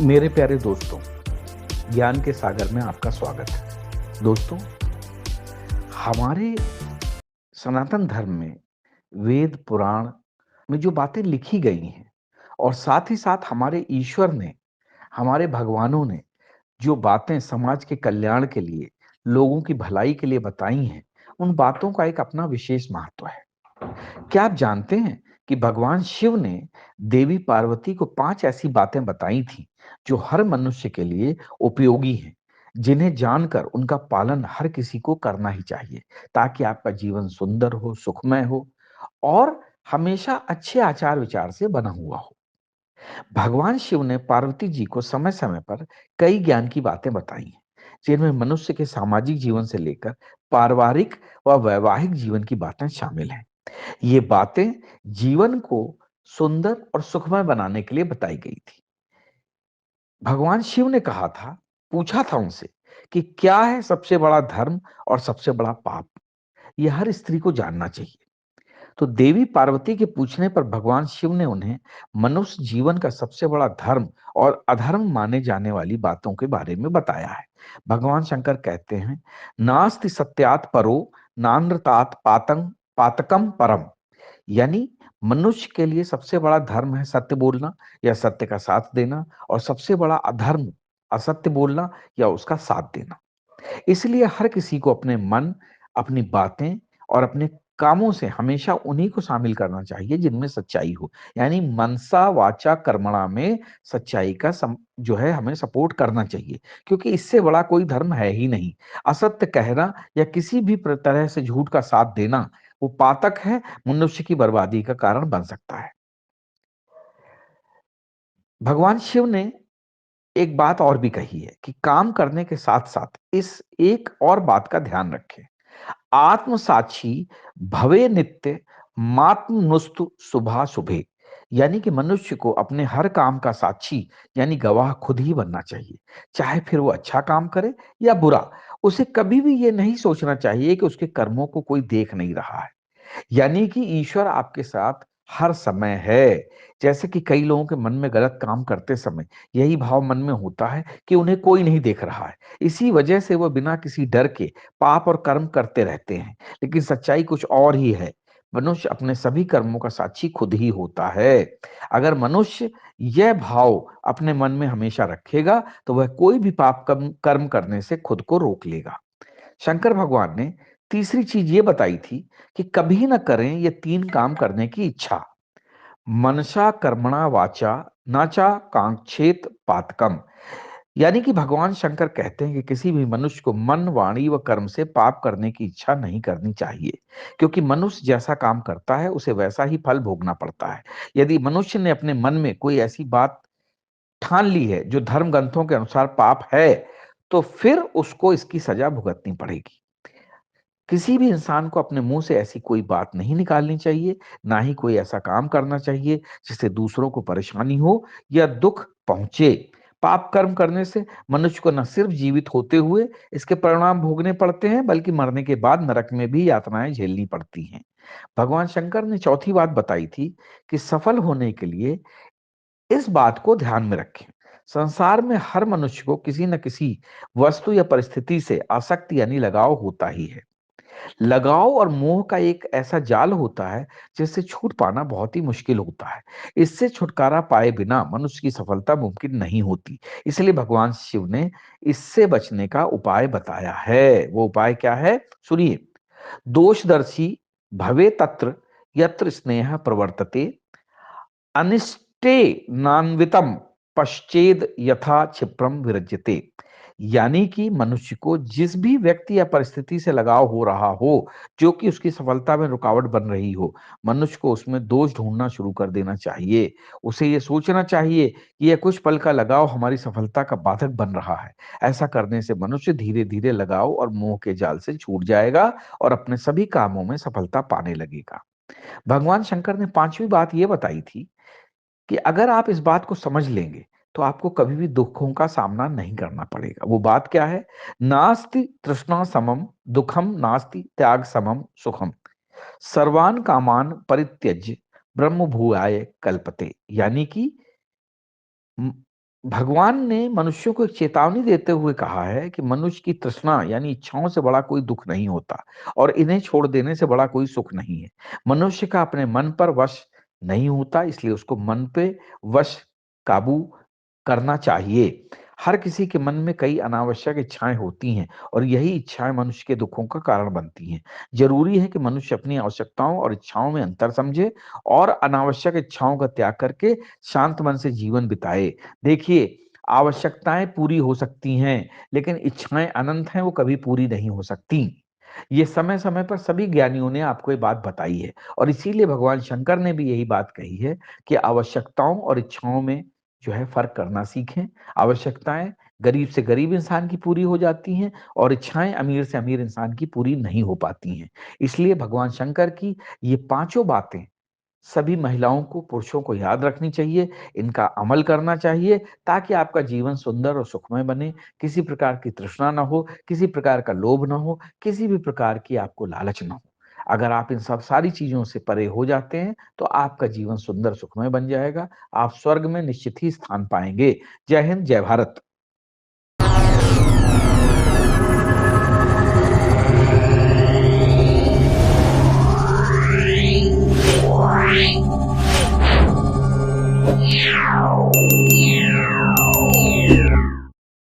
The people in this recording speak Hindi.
मेरे प्यारे दोस्तों, ज्ञान के सागर में आपका स्वागत है। दोस्तों, हमारे सनातन धर्म में वेद पुराण में जो बातें लिखी गई हैं और साथ ही साथ हमारे ईश्वर ने, हमारे भगवानों ने जो बातें समाज के कल्याण के लिए, लोगों की भलाई के लिए बताई हैं, उन बातों का एक अपना विशेष महत्व है। क्या आप जानते हैं कि भगवान शिव ने देवी पार्वती को 5 ऐसी बातें बताई थी जो हर मनुष्य के लिए उपयोगी हैं, जिन्हें जानकर उनका पालन हर किसी को करना ही चाहिए, ताकि आपका जीवन सुंदर हो, सुखमय हो और हमेशा अच्छे आचार विचार से बना हुआ हो। भगवान शिव ने पार्वती जी को समय समय पर कई ज्ञान की बातें बताई हैं, जिनमें मनुष्य के सामाजिक जीवन से लेकर पारिवारिक व वैवाहिक जीवन की बातें शामिल हैं। ये बातें जीवन को सुंदर और सुखमय बनाने के लिए बताई गई थी। भगवान शिव ने कहा था, पूछा था उनसे कि क्या है सबसे बड़ा धर्म और सबसे बड़ा पाप? यह हर स्त्री को जानना चाहिए। तो देवी पार्वती के पूछने पर भगवान शिव ने उन्हें मनुष्य जीवन का सबसे बड़ा धर्म और अधर्म माने जाने वाली बातों के बारे में बताया है। भगवान शंकर कहते हैं, नास्ति सत्यात परो नानृतात पातंग पातकम परम। यानी मनुष्य के लिए सबसे बड़ा धर्म है सत्य बोलना या सत्य का साथ देना, और सबसे बड़ा अधर्म असत्य बोलना या उसका साथ देना। इसलिए हर किसी को अपने मन, अपनी बातें और अपने कामों से हमेशा उन्हीं को शामिल करना चाहिए जिनमें सच्चाई हो। यानी मनसा वाचा कर्मणा में सच्चाई का जो है हमें सपोर्ट करना चाहिए, क्योंकि इससे बड़ा कोई धर्म है ही नहीं। असत्य कहना या किसी भी तरह से झूठ का साथ देना वो पातक है, मनुष्य की बर्बादी का कारण बन सकता है। भगवान शिव ने एक बात और भी कही है कि काम करने के साथ साथ इस एक और बात का ध्यान रखें, आत्म साक्षी भवे नित्य मात्मनुस्तु शुभा शुभे। यानी कि मनुष्य को अपने हर काम का साक्षी यानी गवाह खुद ही बनना चाहिए, चाहे फिर वो अच्छा काम करे या बुरा। उसे कभी भी ये नहीं सोचना चाहिए कि उसके कर्मों को कोई देख नहीं रहा है। यानी कि ईश्वर आपके साथ हर समय है। जैसे कि कई लोगों के मन में गलत काम करते समय यही भाव मन में होता है कि उन्हें कोई नहीं देख रहा है। इसी वजह से वह बिना किसी डर के पाप और कर्म करते रहते हैं। लेकिन सच्चाई कुछ और ही है। मनुष्य अपने सभी कर्मों का साक्षी खुद ही होता है। अगर मनुष्य यह भाव अपने मन में हमेशा रखेगा तो वह कोई भी पाप कर्म करने से खुद को रोक लेगा। शंकर भगवान ने तीसरी चीज ये बताई थी कि कभी ना करें ये 3 काम करने की इच्छा, मनसा कर्मणा वाचा नाचा कांक्षेत पातकम। यानी कि भगवान शंकर कहते हैं कि किसी भी मनुष्य को मन, वाणी व कर्म से पाप करने की इच्छा नहीं करनी चाहिए, क्योंकि मनुष्य जैसा काम करता है उसे वैसा ही फल भोगना पड़ता है। यदि मनुष्य ने अपने मन में कोई ऐसी बात ठान ली है जो धर्म ग्रंथों के अनुसार पाप है, तो फिर उसको इसकी सजा भुगतनी पड़ेगी। किसी भी इंसान को अपने मुंह से ऐसी कोई बात नहीं निकालनी चाहिए, ना ही कोई ऐसा काम करना चाहिए जिससे दूसरों को परेशानी हो या दुख पहुंचे। पाप कर्म करने से मनुष्य को न सिर्फ जीवित होते हुए इसके परिणाम भोगने पड़ते हैं, बल्कि मरने के बाद नरक में भी यातनाएं झेलनी पड़ती हैं। भगवान शंकर ने चौथी बात बताई थी कि सफल होने के लिए इस बात को ध्यान में रखें, संसार में हर मनुष्य को किसी न किसी वस्तु या परिस्थिति से आसक्ति यानी लगाव होता ही है। लगाव और मोह का एक ऐसा जाल होता है जिससे छूट पाना बहुत ही मुश्किल होता है। इससे छुटकारा पाए बिना मनुष्य की सफलता मुमकिन नहीं होती। इसलिए भगवान शिव ने इससे बचने का उपाय बताया है। वो उपाय क्या है, सुनिए। दोषदर्शी भवे तत्र यत्र स्नेह प्रवर्तते अनिष्टे नान्वितम पश्चेद यथा क्षिप्रम विरज्यते। यानी कि मनुष्य को जिस भी व्यक्ति या परिस्थिति से लगाव हो रहा हो जो कि उसकी सफलता में रुकावट बन रही हो, मनुष्य को उसमें दोष ढूंढना शुरू कर देना चाहिए। उसे ये सोचना चाहिए कि यह कुछ पल का लगाव हमारी सफलता का बाधक बन रहा है। ऐसा करने से मनुष्य धीरे धीरे लगाव और मोह के जाल से छूट जाएगा और अपने सभी कामों में सफलता पाने लगेगा। भगवान शंकर ने 5वीं बात यह बताई थी कि अगर आप इस बात को समझ लेंगे तो आपको कभी भी दुखों का सामना नहीं करना पड़ेगा। वो बात क्या है, नास्ति तृष्णा समम दुखम नास्ति त्याग समम सुखम सर्वान कामान परित्यज्य ब्रह्म भूआय कल्पते। यानी कि भगवान ने मनुष्यों को एक चेतावनी देते हुए कहा है कि मनुष्य की तृष्णा यानी इच्छाओं से बड़ा कोई दुख नहीं होता और इन्हें छोड़ देने से बड़ा कोई सुख नहीं है। मनुष्य का अपने मन पर वश नहीं होता, इसलिए उसको मन पे वश काबू करना चाहिए। हर किसी के मन में कई अनावश्यक इच्छाएं होती हैं और यही इच्छाएं मनुष्य के दुखों का कारण बनती हैं। जरूरी है कि मनुष्य अपनी आवश्यकताओं और इच्छाओं में अंतर समझे और अनावश्यक इच्छाओं का त्याग करके शांत मन से जीवन बिताए। देखिए, आवश्यकताएं पूरी हो सकती हैं, लेकिन इच्छाएं अनंत हैं, वो कभी पूरी नहीं हो सकती। ये समय-समय पर सभी ज्ञानियों ने आपको ये बात बताई है और इसीलिए भगवान शंकर ने भी यही बात कही है कि आवश्यकताओं और इच्छाओं में जो है फ़र्क करना सीखें। आवश्यकताएं गरीब से गरीब इंसान की पूरी हो जाती हैं और इच्छाएं अमीर से अमीर इंसान की पूरी नहीं हो पाती हैं। इसलिए भगवान शंकर की ये पांचों बातें सभी महिलाओं को, पुरुषों को याद रखनी चाहिए, इनका अमल करना चाहिए ताकि आपका जीवन सुंदर और सुखमय बने, किसी प्रकार की तृष्णा ना हो, किसी प्रकार का लोभ ना हो, किसी भी प्रकार की आपको लालच ना हो। अगर आप इन सब सारी चीज़ों से परे हो जाते हैं, तो आपका जीवन सुंदर सुखमय बन जाएगा, आप स्वर्ग में निश्चित ही स्थान पाएँगे। जय हिंद, जय भारत।